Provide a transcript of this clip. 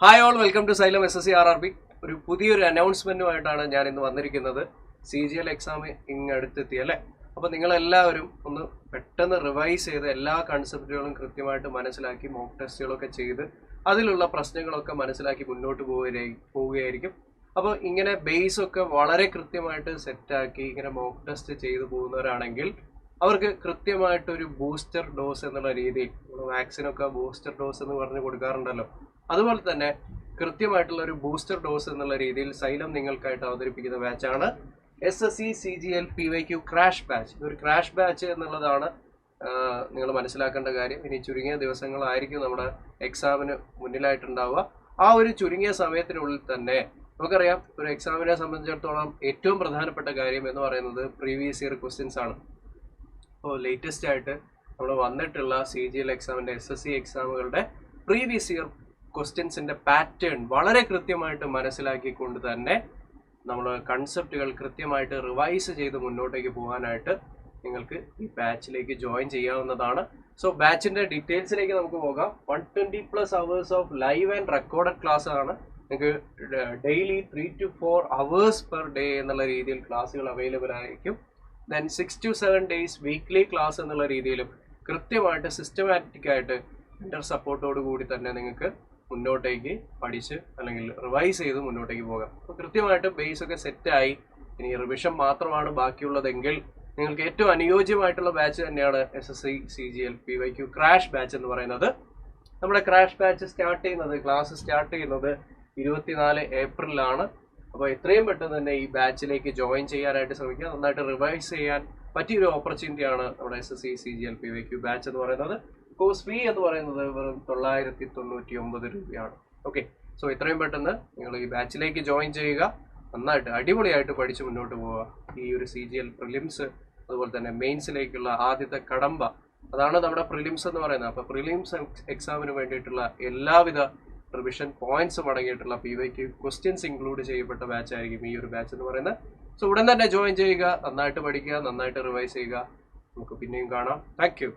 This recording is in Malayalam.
Hi all, welcome to Xylem SSC RRB. ഒരു പുതിയൊരു അനൗൺസ്മെന്റുമായിട്ടാണ് ഞാൻ ഇന്ന് വന്നിരിക്കുന്നത്. CGL എക്സാം ഇങ്ങ് അടുത്തെത്തി അല്ലേ? അപ്പോൾ നിങ്ങളെല്ലാവരും ഒന്ന് പെട്ടെന്ന് റിവൈസ് ചെയ്ത് എല്ലാ കൺസെപ്റ്റുകളും കൃത്യമായിട്ട് മനസ്സിലാക്കി മോക്ക് ടെസ്റ്റുകളൊക്കെ ചെയ്ത് അതിലുള്ള പ്രശ്നങ്ങളൊക്കെ മനസ്സിലാക്കി മുന്നോട്ട് പോവുകയായിരിക്കും. അപ്പോൾ ഇങ്ങനെ ബേസ് ഒക്കെ വളരെ കൃത്യമായിട്ട് സെറ്റാക്കി ഇങ്ങനെ മോക്ക് ടെസ്റ്റ് ചെയ്തു പോകുന്നവരാണെങ്കിൽ അവർക്ക് കൃത്യമായിട്ടൊരു ബൂസ്റ്റർ ഡോസ് എന്നുള്ള രീതിയിൽ, വാക്സിനൊക്കെ ബൂസ്റ്റർ ഡോസ് എന്ന് പറഞ്ഞ് കൊടുക്കാറുണ്ടല്ലോ, അതുപോലെ തന്നെ കൃത്യമായിട്ടുള്ള ഒരു ബൂസ്റ്റർ ഡോസ് എന്നുള്ള രീതിയിൽ സൈലം നിങ്ങൾക്കായിട്ട് അവതരിപ്പിക്കുന്ന ബാച്ചാണ് SSC CGL PYQ crash batch. ഇതൊരു ക്രാഷ് ബാച്ച് എന്നുള്ളതാണ് നിങ്ങൾ മനസ്സിലാക്കേണ്ട കാര്യം. ഇനി ചുരുങ്ങിയ ദിവസങ്ങളായിരിക്കും നമ്മുടെ എക്സാമിന് മുന്നിലായിട്ടുണ്ടാവുക. ആ ഒരു ചുരുങ്ങിയ സമയത്തിനുള്ളിൽ തന്നെ നമുക്കറിയാം, ഒരു എക്സാമിനെ സംബന്ധിച്ചിടത്തോളം ഏറ്റവും പ്രധാനപ്പെട്ട കാര്യം എന്ന് പറയുന്നത് പ്രീവിയസ് ഇയർ ക്വസ്റ്റ്യൻസ് ആണ്. അപ്പോൾ ലേറ്റസ്റ്റ് ആയിട്ട് നമ്മൾ വന്നിട്ടുള്ള CGL എക്സാമിൻ്റെ SSC എക്സാമുകളുടെ പ്രീവിയസ് ഇയർ ക്വസ്റ്റ്യൻസിൻ്റെ പാറ്റേൺ വളരെ കൃത്യമായിട്ട് മനസ്സിലാക്കിക്കൊണ്ട് തന്നെ നമ്മൾ കൺസെപ്റ്റുകൾ കൃത്യമായിട്ട് റിവൈസ് ചെയ്ത് മുന്നോട്ടേക്ക് പോകാനായിട്ട് നിങ്ങൾക്ക് ഈ ബാച്ചിലേക്ക് ജോയിൻ ചെയ്യാവുന്നതാണ്. സോ ബാച്ചിൻ്റെ ഡീറ്റെയിൽസിലേക്ക് നമുക്ക് പോകാം. 120+ hours of live and recorded class ആണ്. നിങ്ങൾക്ക് daily 3 to 4 hours per day എന്നുള്ള രീതിയിൽ ക്ലാസ്സുകൾ അവൈലബിൾ ആയിരിക്കും. Then 6 to 7 days weekly class എന്നുള്ള രീതിയിലും കൃത്യമായിട്ട് സിസ്റ്റമാറ്റിക് ആയിട്ട് ഇൻ്റർ സപ്പോർട്ടോട് കൂടി തന്നെ നിങ്ങൾക്ക് മുന്നോട്ടേക്ക് പഠിച്ച് അല്ലെങ്കിൽ റിവൈസ് ചെയ്ത് മുന്നോട്ടേക്ക് പോകാം. അപ്പോൾ കൃത്യമായിട്ട് ബേസ് ഒക്കെ സെറ്റായി ഇനി റിവിഷൻ മാത്രമാണ് ബാക്കിയുള്ളതെങ്കിൽ നിങ്ങൾക്ക് ഏറ്റവും അനുയോജ്യമായിട്ടുള്ള ബാച്ച് തന്നെയാണ് SSC CGL PYQ crash batch എന്ന് പറയുന്നത്. നമ്മുടെ ക്രാഷ് ബാച്ച് ക്ലാസ് സ്റ്റാർട്ട് ചെയ്യുന്നത് 24 ഏപ്രിലാണ്. അപ്പോൾ എത്രയും പെട്ടെന്ന് തന്നെ ഈ ബാച്ചിലേക്ക് ജോയിൻ ചെയ്യാനായിട്ട് ശ്രമിക്കുക. നന്നായിട്ട് റിവൈസ് ചെയ്യാൻ പറ്റിയൊരു ഓപ്പർച്യൂണിറ്റിയാണ് നമ്മുടെ SSC CGL PYQ ബാച്ച് എന്ന് പറയുന്നത്. കോഴ്സ് ഫീ എന്ന് പറയുന്നത് വെറും 999 രൂപയാണ്. ഓക്കെ, സോ എത്രയും പെട്ടെന്ന് നിങ്ങൾ ഈ ബാച്ചിലേക്ക് ജോയിൻ ചെയ്യുക. നന്നായിട്ട് അടിപൊളിയായിട്ട് പഠിച്ച് മുന്നോട്ട് പോവുക. ഈ ഒരു CGL പ്രിലിംസ് അതുപോലെ തന്നെ മെയിൻസിലേക്കുള്ള ആദ്യത്തെ കടമ്പ, അതാണ് നമ്മുടെ പ്രിലിംസ് എന്ന് പറയുന്നത്. അപ്പോൾ പ്രിലിംസ് എക്സാമിന് വേണ്ടിയിട്ടുള്ള എല്ലാവിധ റിവിഷൻ പോയിന്റ്സും അടങ്ങിയിട്ടുള്ള PYQ ക്വസ്റ്റ്യൻസ് ഇൻക്ലൂഡ് ചെയ്യപ്പെട്ട ബാച്ച് ആയിരിക്കും ഈ ഒരു ബാച്ച് എന്ന് പറയുന്നത്. സോ ഉടൻ തന്നെ ജോയിൻ ചെയ്യുക, നന്നായിട്ട് പഠിക്കുക, നന്നായിട്ട് റിവൈസ് ചെയ്യുക. നമുക്ക് പിന്നെയും കാണാം. Thank you.